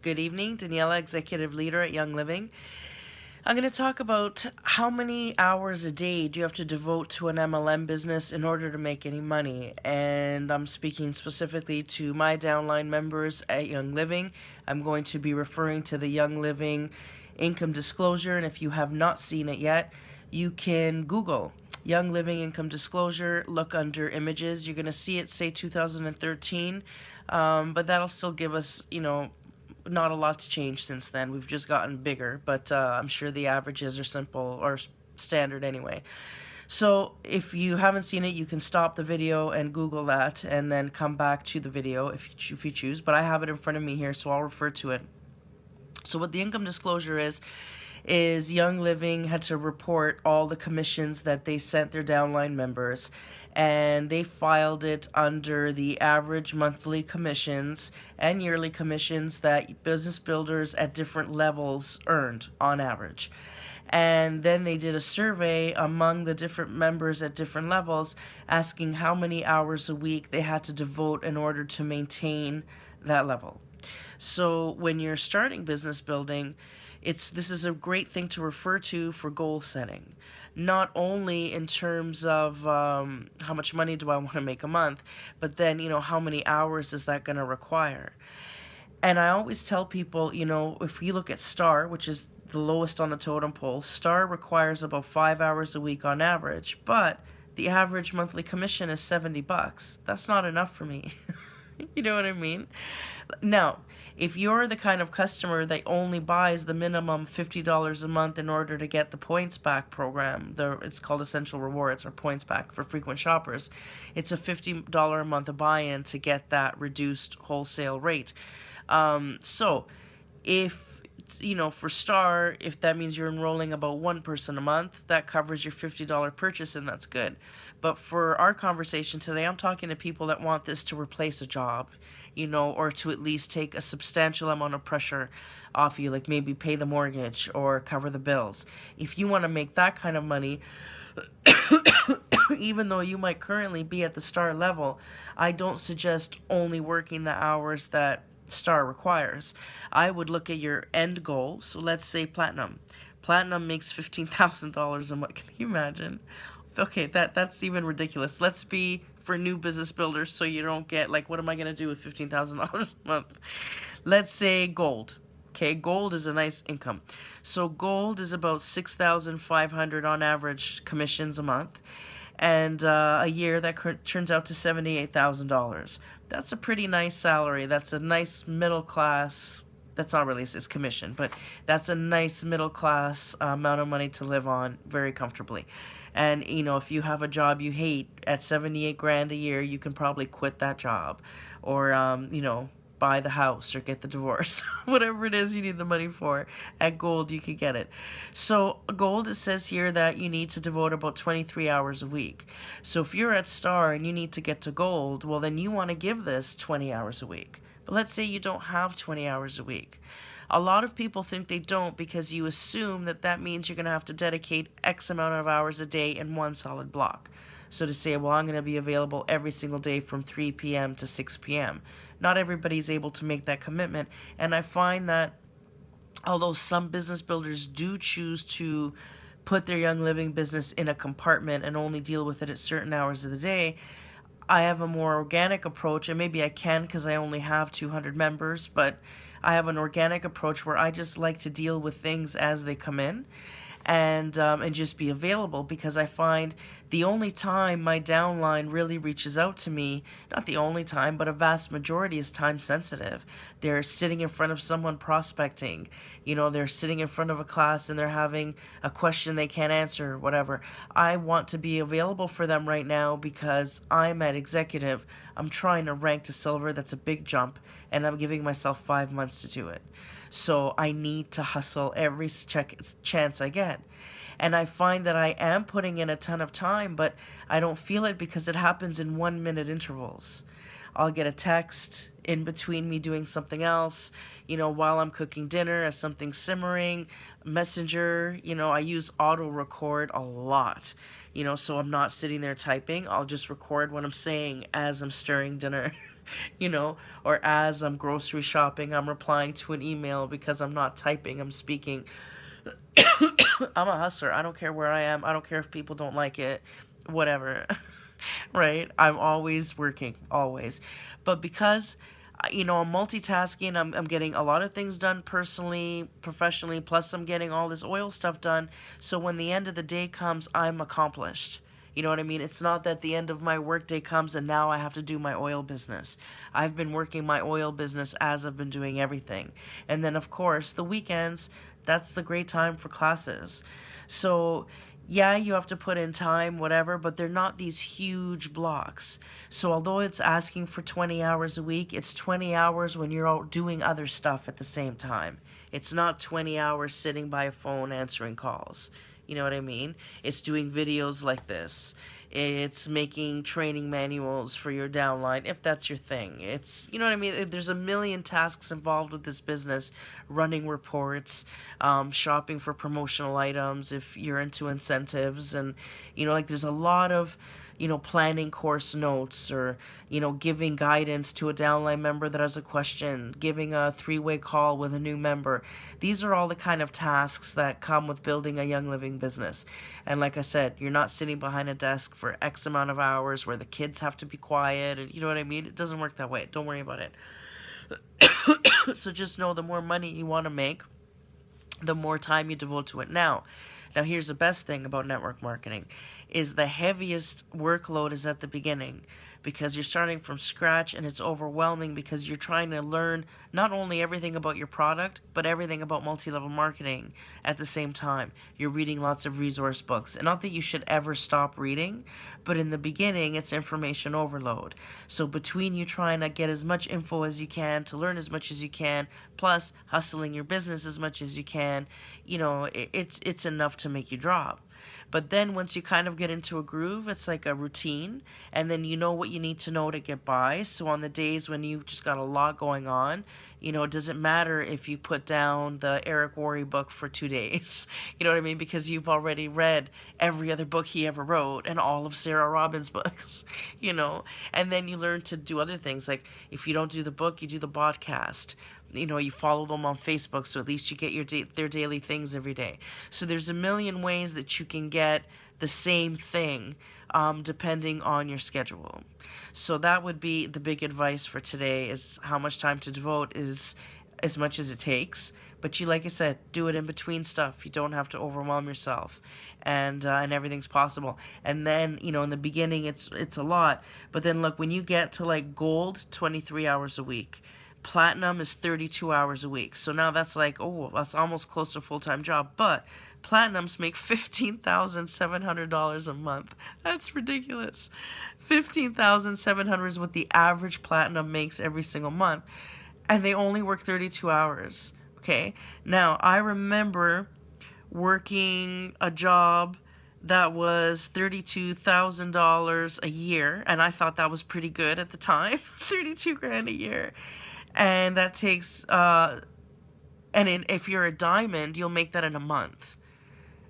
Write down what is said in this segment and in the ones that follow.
Good evening, Daniela, Executive Leader at Young Living. I'm going to talk about how many hours a day do you have to devote to an MLM business in order to make any money. And I'm speaking specifically to my downline members at Young Living. I'm going to be referring to the Young Living income disclosure. And if you have not seen it yet, you can Google Young Living Income Disclosure, look under images. You're going to see it say 2013, but that'll still give us, not a lot's changed since then. We've just gotten bigger, but I'm sure the averages are simple or standard anyway. So if you haven't seen it, you can stop the video and Google that and then come back to the video if you choose. But I have it in front of me here, so I'll refer to it. So what the income disclosure is Young Living had to report all the commissions that they sent their downline members, and they filed it under the average monthly commissions and yearly commissions that business builders at different levels earned on average. And then they did a survey among the different members at different levels, asking how many hours a week they had to devote in order to maintain that level. So when you're starting business building, this is a great thing to refer to for goal setting, not only in terms of how much money do I want to make a month, but then how many hours is that going to require. And I always tell people, if you look at STAR, which is the lowest on the totem pole, STAR requires about 5 hours a week on average, but the average monthly commission is $70. That's not enough for me. You know what I mean? Now, if you're the kind of customer that only buys the minimum $50 a month in order to get the points back program, it's called Essential Rewards or points back for frequent shoppers, it's a $50 a month buy-in to get that reduced wholesale rate. So if for STAR, if that means you're enrolling about one person a month, that covers your $50 purchase, and that's good. But for our conversation today, I'm talking to people that want this to replace a job, or to at least take a substantial amount of pressure off you, like maybe pay the mortgage or cover the bills. If you want to make that kind of money, even though you might currently be at the STAR level, I don't suggest only working the hours that STAR requires. I would look at your end goal. So let's say platinum. Platinum makes $15,000 a month. Can you imagine? Okay, that's even ridiculous. Let's be for new business builders, so you don't get like, what am I gonna do with $15,000 a month? Let's say gold. Okay, gold is a nice income. So gold is about 6,500 on average commissions a month, and a year that turns out to $78,000. That's a pretty nice salary. That's a nice middle class. That's not really it's commission, but that's a nice middle class amount of money to live on very comfortably. And if you have a job you hate at 78 grand a year, you can probably quit that job, or buy the house or get the divorce. Whatever it is you need the money for, at gold you can get it. So gold, it says here that you need to devote about 23 hours a week. So if you're at STAR and you need to get to gold, well then you want to give this 20 hours a week. But let's say you don't have 20 hours a week. A lot of people think they don't because you assume that means you're going to have to dedicate X amount of hours a day in one solid block. So to say, well, I'm going to be available every single day from 3 p.m. to 6 p.m. Not everybody's able to make that commitment. And I find that although some business builders do choose to put their Young Living business in a compartment and only deal with it at certain hours of the day, I have a more organic approach, and maybe I can because I only have 200 members, but I have an organic approach where I just like to deal with things as they come in, and just be available, because I find the only time my downline really reaches out to me, not the only time, but a vast majority, is time sensitive. They're sitting in front of someone prospecting, they're sitting in front of a class and they're having a question they can't answer, whatever. I want to be available for them right now because I'm at executive. I'm trying to rank to silver. That's a big jump, and I'm giving myself 5 months to do it. So I need to hustle every chance I get. And I find that I am putting in a ton of time, but I don't feel it because it happens in 1 minute intervals. I'll get a text in between me doing something else, while I'm cooking dinner as something's simmering, messenger, I use auto record a lot, so I'm not sitting there typing. I'll just record what I'm saying as I'm stirring dinner. you know, or as I'm grocery shopping, I'm replying to an email because I'm not typing, I'm speaking. I'm a hustler. I don't care where I am. I don't care if people don't like it. Whatever. Right? I'm always working, always. But because I'm multitasking, I'm getting a lot of things done personally, professionally, plus I'm getting all this oil stuff done. So when the end of the day comes, I'm accomplished. You know what I mean? It's not that the end of my workday comes and now I have to do my oil business. I've been working my oil business as I've been doing everything. And then, of course, the weekends, that's the great time for classes. So, yeah, you have to put in time, whatever, but they're not these huge blocks. So, although it's asking for 20 hours a week, it's 20 hours when you're out doing other stuff at the same time. It's not 20 hours sitting by a phone answering calls. You know what I mean? It's doing videos like this. It's making training manuals for your downline, if that's your thing. You know what I mean? There's a million tasks involved with this business, running reports, shopping for promotional items, if you're into incentives. And, like there's a lot of, planning course notes or, giving guidance to a downline member that has a question, giving a three-way call with a new member. These are all the kind of tasks that come with building a Young Living business. And like I said, you're not sitting behind a desk for X amount of hours where the kids have to be quiet. And you know what I mean? It doesn't work that way. Don't worry about it. So just know the more money you want to make, the more time you devote to it. Now here's the best thing about network marketing is the heaviest workload is at the beginning, because you're starting from scratch and it's overwhelming because you're trying to learn not only everything about your product, but everything about multi-level marketing at the same time. You're reading lots of resource books. And not that you should ever stop reading, but in the beginning, it's information overload. So between you trying to get as much info as you can, to learn as much as you can, plus hustling your business as much as you can, it's enough to make you drop. But then once you kind of get into a groove, it's like a routine, and then you know what you need to know to get by. So on the days when you just got a lot going on, it doesn't matter if you put down the Eric Worre book for 2 days. You know what I mean? Because you've already read every other book he ever wrote and all of Sarah Robbins' books, And then you learn to do other things. Like if you don't do the book, you do the podcast. You follow them on Facebook, so at least you get their daily things every day. So there's a million ways that you can get the same thing, depending on your schedule. So that would be the big advice for today: is how much time to devote is as much as it takes. But like I said, do it in between stuff. You don't have to overwhelm yourself, and everything's possible. And then in the beginning, it's a lot. But then look, when you get to like gold, 23 hours a week. Platinum is 32 hours a week. So now that's like, that's almost close to a full-time job. But platinums make $15,700 a month. That's ridiculous. $15,700 is what the average platinum makes every single month. And they only work 32 hours. Okay? Now, I remember working a job that was $32,000 a year, and I thought that was pretty good at the time. 32 grand a year. And that takes, if you're a diamond, you'll make that in a month.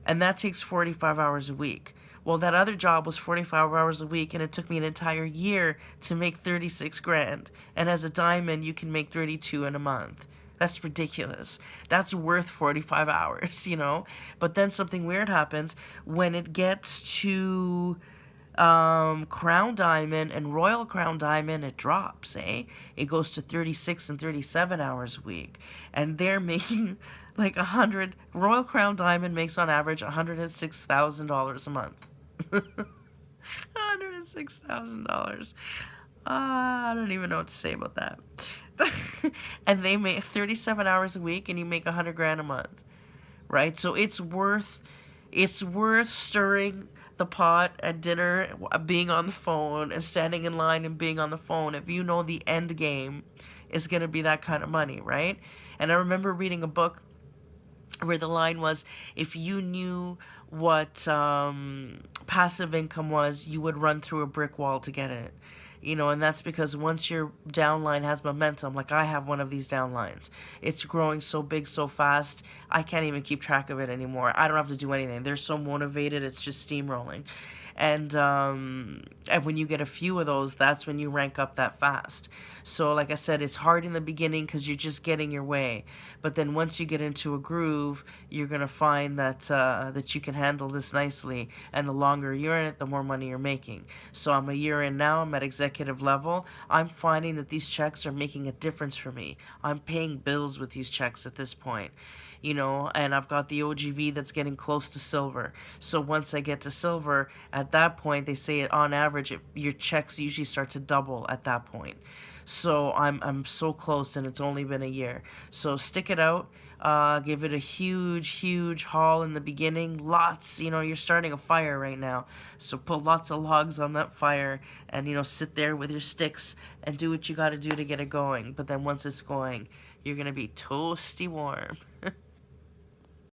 And that takes 45 hours a week. Well, that other job was 45 hours a week, and it took me an entire year to make 36 grand. And as a diamond, you can make 32 in a month. That's ridiculous. That's worth 45 hours, But then something weird happens when it gets to Crown Diamond and Royal Crown Diamond, it drops, eh? It goes to 36 and 37 hours a week. And they're making like Royal Crown Diamond makes on average $106,000 a month. $106,000. I don't even know what to say about that. And they make 37 hours a week and you make 100 grand a month. Right? So it's worth stirring the pot at dinner, being on the phone and standing in line and being on the phone, if you know the end game is going to be that kind of money, right? And I remember reading a book where the line was, if you knew what passive income was, you would run through a brick wall to get it. And that's because once your downline has momentum, like I have one of these downlines, it's growing so big so fast, I can't even keep track of it anymore. I don't have to do anything. They're so motivated, it's just steamrolling. And when you get a few of those, that's when you rank up that fast. So like I said, it's hard in the beginning because you're just getting your way, but then once you get into a groove, you're gonna find that you can handle this nicely, and the longer you're in it, the more money you're making. So I'm a year in now, I'm at executive level. I'm finding that these checks are making a difference for me. I'm paying bills with these checks at this point, and I've got the OGV that's getting close to silver. So once I get to silver, at that point, they say on average, your checks usually start to double at that point. So I'm so close, and it's only been a year. So stick it out. Give it a huge haul in the beginning. Lots, you're starting a fire right now. So put lots of logs on that fire, and sit there with your sticks and do what you got to do to get it going. But then once it's going, you're gonna be toasty warm.